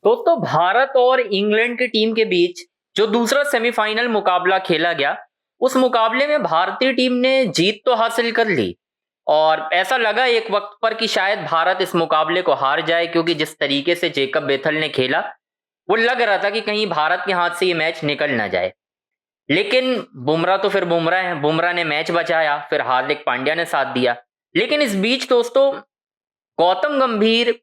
दोस्तों भारत और इंग्लैंड की टीम के बीच जो दूसरा सेमीफाइनल मुकाबला खेला गया, उस मुकाबले में भारतीय टीम ने जीत तो हासिल कर ली और ऐसा लगा एक वक्त पर कि शायद भारत इस मुकाबले को हार जाए, क्योंकि जिस तरीके से जेकब बेथल ने खेला वो लग रहा था कि कहीं भारत के हाथ से ये मैच निकल ना जाए। लेकिन बुमराह तो फिर बुमराह है, बुमराह ने मैच बचाया, फिर हार्दिक पांड्या ने साथ दिया। लेकिन इस बीच दोस्तों गौतम गंभीर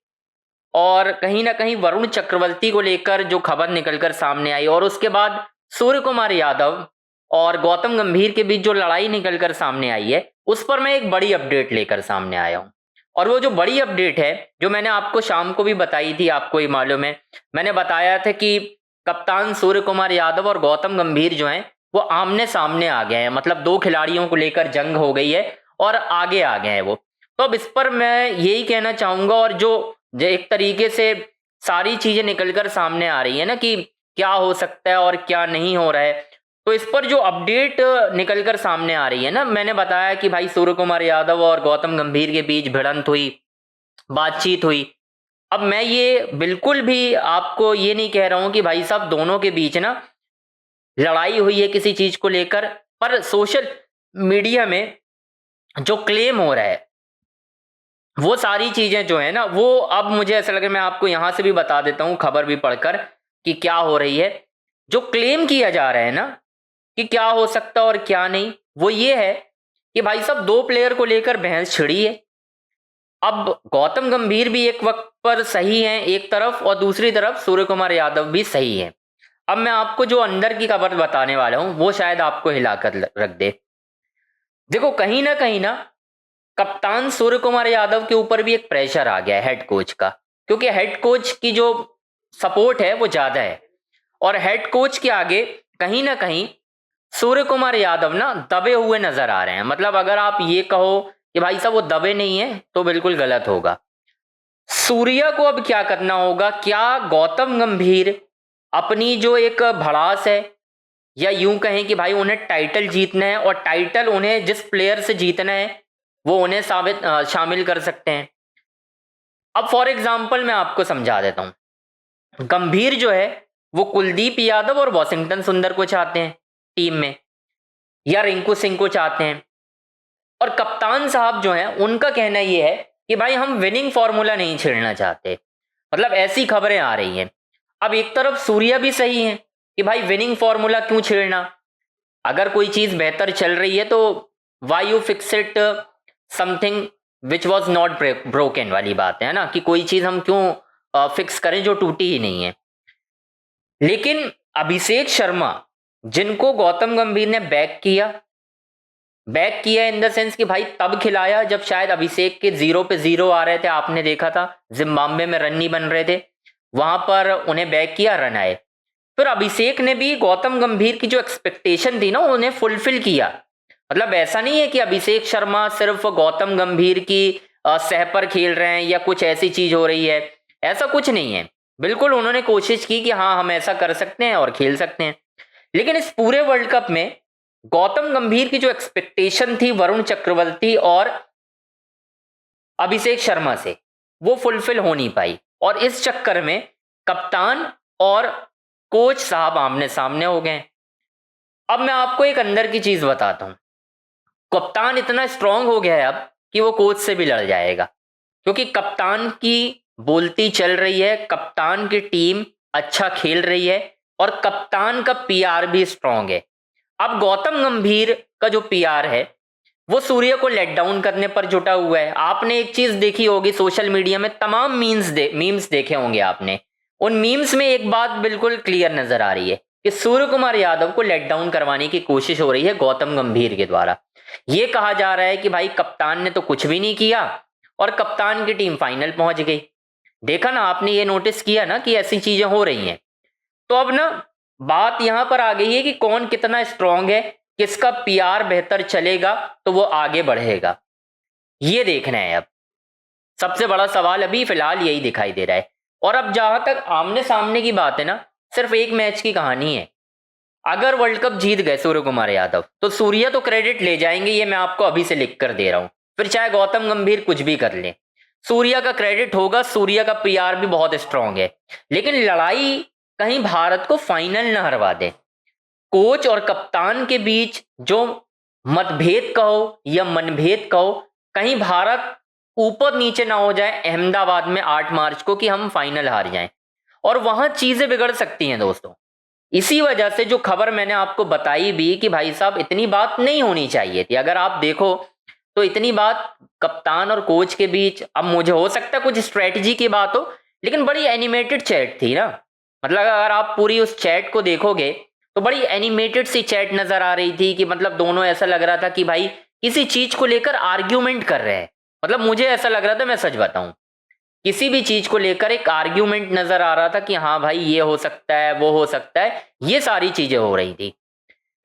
और कहीं ना कहीं वरुण चक्रवर्ती को लेकर जो खबर निकलकर सामने आई और उसके बाद सूर्य कुमार यादव और गौतम गंभीर के बीच जो लड़ाई निकलकर सामने आई है, उस पर मैं एक बड़ी अपडेट लेकर सामने आया हूं। और वो जो बड़ी अपडेट है, जो मैंने आपको शाम को भी बताई थी, आपको ही मालूम है, मैंने बताया था कि कप्तान सूर्य कुमार यादव और गौतम गंभीर जो हैं वो आमने सामने आ गए हैं, मतलब दो खिलाड़ियों को लेकर जंग हो गई है और आगे आ गए हैं वो। तो अब इस पर मैं यही कहना चाहूंगा, और जो एक तरीके से सारी चीजें निकलकर सामने आ रही है ना कि क्या हो सकता है और क्या नहीं हो रहा है, तो इस पर जो अपडेट निकलकर सामने आ रही है ना, मैंने बताया कि भाई सूर्य कुमार यादव और गौतम गंभीर के बीच भिड़ंत हुई, बातचीत हुई। अब मैं ये बिल्कुल भी आपको ये नहीं कह रहा हूं कि भाई साहब दोनों के बीच ना लड़ाई हुई है किसी चीज को लेकर, पर सोशल मीडिया में जो क्लेम हो रहा है वो सारी चीजें जो है ना, वो अब मुझे ऐसा लगे मैं आपको यहां से भी बता देता हूं खबर भी पढ़कर कि क्या हो रही है। जो क्लेम किया जा रहा है ना कि क्या हो सकता और क्या नहीं, वो ये है कि भाई साहब दो प्लेयर को लेकर बहस छिड़ी है। अब गौतम गंभीर भी एक वक्त पर सही है एक तरफ, और दूसरी तरफ सूर्य कुमार यादव भी सही है। अब मैं आपको जो अंदर की खबर बताने वाला हूं वो शायद आपको हिलाकर रख दे। देखो कहीं ना कप्तान सूर्य कुमार यादव के ऊपर भी एक प्रेशर आ गया है हेड कोच का, क्योंकि हेड कोच की जो सपोर्ट है वो ज्यादा है और हेड कोच के आगे कहीं ना कहीं सूर्य कुमार यादव ना दबे हुए नजर आ रहे हैं। मतलब अगर आप ये कहो कि भाई साहब वो दबे नहीं है तो बिल्कुल गलत होगा। सूर्या को अब क्या करना होगा, क्या गौतम गंभीर अपनी जो एक भड़ास है, या यूं कहें कि भाई उन्हें टाइटल जीतना है और टाइटल उन्हें जिस प्लेयर से जीतना है वो उन्हें शामिल कर सकते हैं। अब फॉर एग्जाम्पल मैं आपको समझा देता हूं। गंभीर जो है वो कुलदीप यादव और वॉशिंगटन सुंदर को चाहते हैं टीम में, या रिंकू सिंह को चाहते हैं। और कप्तान साहब जो हैं उनका कहना यह है कि भाई हम विनिंग फॉर्मूला नहीं छेड़ना चाहते। मतलब ऐसी खबरें आ रही हैं। अब एक तरफ सूर्या भी सही है कि भाई विनिंग फॉर्मूला क्यों छेड़ना, अगर कोई चीज बेहतर चल रही है तो why you fix it something which was not broken वाली बात है ना, कि कोई चीज हम क्यों फिक्स करें जो टूटी ही नहीं है। लेकिन अभिषेक शर्मा, जिनको गौतम गंभीर ने बैक किया इन द सेंस कि भाई तब खिलाया जब शायद अभिषेक के 0 पे 0 आ रहे थे, आपने देखा था जिम्बाब्वे में रन नहीं बन रहे थे, वहां पर उन्हें बैक किया, रन आए। फिर अभिषेक ने भी गौतम गंभीर की जो एक्सपेक्टेशन थी ना उन्हें फुलफिल किया। मतलब ऐसा नहीं है कि अभिषेक शर्मा सिर्फ गौतम गंभीर की सह पर खेल रहे हैं या कुछ ऐसी चीज हो रही है, ऐसा कुछ नहीं है। बिल्कुल उन्होंने कोशिश की कि हाँ हम ऐसा कर सकते हैं और खेल सकते हैं। लेकिन इस पूरे वर्ल्ड कप में गौतम गंभीर की जो एक्सपेक्टेशन थी वरुण चक्रवर्ती और अभिषेक शर्मा से, वो फुलफिल हो नहीं पाई, और इस चक्कर में कप्तान और कोच साहब आमने सामने हो गए। अब मैं आपको एक अंदर की चीज बताता हूं। कप्तान इतना स्ट्रांग हो गया है अब कि वो कोच से भी लड़ जाएगा, क्योंकि कप्तान की बोलती चल रही है, कप्तान की टीम अच्छा खेल रही है और कप्तान का पीआर भी स्ट्रांग है। अब गौतम गंभीर का जो पीआर है वो सूर्य को लेट डाउन करने पर जुटा हुआ है। आपने एक चीज देखी होगी सोशल मीडिया में, तमाम मीम्स देखे होंगे आपने। उन मीम्स में एक बात बिल्कुल क्लियर नजर आ रही है कि सूर्य कुमार यादव को लेट डाउन करवाने की कोशिश हो रही है गौतम गंभीर के द्वारा। ये कहा जा रहा है कि भाई कप्तान ने तो कुछ भी नहीं किया और कप्तान की टीम फाइनल पहुंच गई। देखा ना आपने, ये नोटिस किया ना कि ऐसी चीजें हो रही हैं। तो अब ना बात यहां पर आ गई है कि कौन कितना स्ट्रांग है, किसका पीआर बेहतर चलेगा तो वो आगे बढ़ेगा, ये देखना है। अब सबसे बड़ा सवाल अभी फिलहाल यही दिखाई दे रहा है। और अब जहां तक आमने सामने की बात है ना, सिर्फ एक मैच की कहानी है। अगर वर्ल्ड कप जीत गए सूर्य कुमार यादव तो सूर्या तो क्रेडिट ले जाएंगे, ये मैं आपको अभी से लिख कर दे रहा हूं, फिर चाहे गौतम गंभीर कुछ भी कर ले। सूर्या का क्रेडिट होगा, सूर्या का पीआर भी बहुत स्ट्रांग है, लेकिन लड़ाई कहीं भारत को फाइनल न हरवा दे। कोच और कप्तान के बीच जो मतभेद कहो या मनभेद कहो, कहीं भारत ऊपर नीचे ना हो जाए अहमदाबाद में 8 मार्च को कि हम फाइनल हार जाएं, और वहां चीजें बिगड़ सकती हैं दोस्तों। इसी वजह से जो खबर मैंने आपको बताई भी कि भाई साहब इतनी बात नहीं होनी चाहिए थी, अगर आप देखो तो इतनी बात कप्तान और कोच के बीच, अब मुझे हो सकता है कुछ स्ट्रेटजी की बात हो, लेकिन बड़ी एनिमेटेड चैट थी ना। मतलब अगर आप पूरी उस चैट को देखोगे तो बड़ी एनिमेटेड सी चैट नजर आ रही थी कि मतलब दोनों ऐसा लग रहा था कि भाई किसी चीज को लेकर आर्ग्यूमेंट कर रहे हैं। मतलब मुझे ऐसा लग रहा था, मैं सच बताऊं, किसी भी चीज को लेकर एक आर्ग्यूमेंट नजर आ रहा था कि हाँ भाई ये हो सकता है, वो हो सकता है, ये सारी चीजें हो रही थी।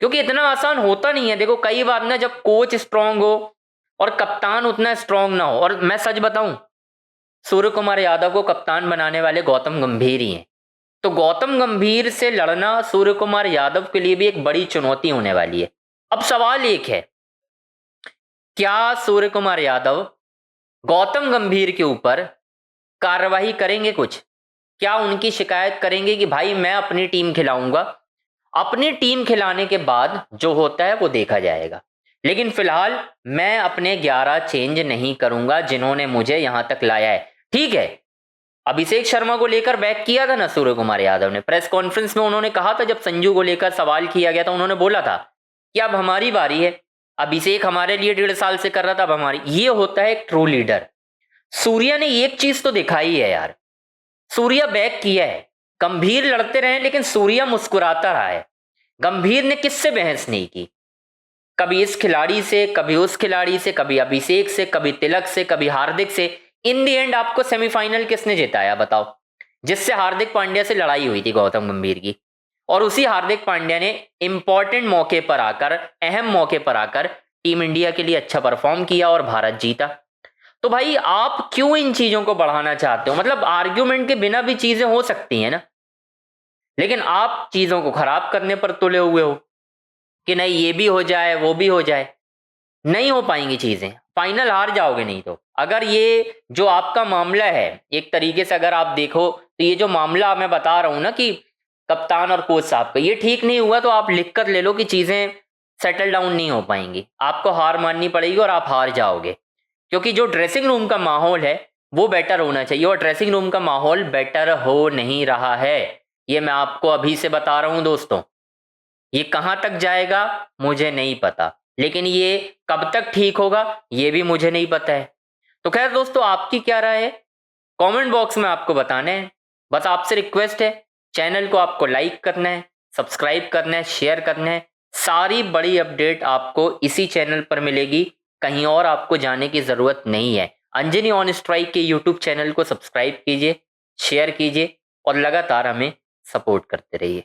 क्योंकि इतना आसान होता नहीं है। देखो कई बार ना जब कोच स्ट्रांग हो और कप्तान उतना स्ट्रांग ना हो, और मैं सच बताऊं, सूर्य कुमार यादव को कप्तान बनाने वाले गौतम गंभीर ही हैं। तो गौतम गंभीर से लड़ना सूर्य कुमार यादव के लिए भी एक बड़ी चुनौती होने वाली है। अब सवाल एक है, क्या सूर्य कुमार यादव गौतम गंभीर के ऊपर कार्रवाई करेंगे? कुछ क्या उनकी शिकायत करेंगे कि भाई मैं अपनी टीम खिलाऊंगा? अपनी टीम खिलाने के बाद जो होता है वो देखा जाएगा, लेकिन फिलहाल मैं अपने 11 चेंज नहीं करूंगा जिन्होंने मुझे यहां तक लाया है। ठीक है, अभिषेक शर्मा को लेकर बैक किया था ना सूर्य कुमार यादव ने, प्रेस कॉन्फ्रेंस में उन्होंने कहा था, जब संजू को लेकर सवाल किया गया था उन्होंने बोला था कि अब हमारी बारी है, अभिषेक हमारे लिए 1.5 साल से कर रहा था, अब हमारी। ये होता है एक ट्रू लीडर। सूर्या ने एक चीज तो दिखाई है यार, सूर्या बैक किया है। गंभीर लड़ते रहे लेकिन सूर्या मुस्कुराता रहा है। गंभीर ने किससे बहस नहीं की, कभी इस खिलाड़ी से, कभी उस खिलाड़ी से, कभी अभिषेक से, कभी तिलक से, कभी हार्दिक से। इन दी एंड आपको सेमीफाइनल किसने जिताया बताओ? जिससे हार्दिक पांड्या से लड़ाई हुई थी गौतम गंभीर की, और उसी हार्दिक पांड्या ने इंपॉर्टेंट मौके पर आकर, अहम मौके पर आकर टीम इंडिया के लिए अच्छा परफॉर्म किया और भारत जीता। तो भाई आप क्यों इन चीजों को बढ़ाना चाहते हो? मतलब आर्ग्यूमेंट के बिना भी चीजें हो सकती हैं ना, लेकिन आप चीजों को खराब करने पर तुले हुए हो कि नहीं ये भी हो जाए वो भी हो जाए। नहीं हो पाएंगी चीजें, फाइनल हार जाओगे नहीं तो। अगर ये जो आपका मामला है, एक तरीके से अगर आप देखो तो ये जो मामला मैं बता रहा हूं ना कि कप्तान और कोच साहब का, ये ठीक नहीं हुआ तो आप लिख कर ले लो कि चीजें सेटल डाउन नहीं हो पाएंगी, आपको हार माननी पड़ेगी और आप हार जाओगे। क्योंकि जो ड्रेसिंग रूम का माहौल है वो बेटर होना चाहिए, और ड्रेसिंग रूम का माहौल बेटर हो नहीं रहा है। ये मैं आपको अभी से बता रहा हूं दोस्तों। ये कहां तक जाएगा मुझे नहीं पता, लेकिन ये कब तक ठीक होगा ये भी मुझे नहीं पता है। तो खैर दोस्तों, आपकी क्या राय है कमेंट बॉक्स में आपको बताना है। बस आपसे रिक्वेस्ट है, चैनल को आपको लाइक करना है, सब्सक्राइब करना है, शेयर करना है। सारी बड़ी अपडेट आपको इसी चैनल पर मिलेगी, कहीं और आपको जाने की जरूरत नहीं है। अंजनी ऑन स्ट्राइक के यूट्यूब चैनल को सब्सक्राइब कीजिए, शेयर कीजिए और लगातार हमें सपोर्ट करते रहिए।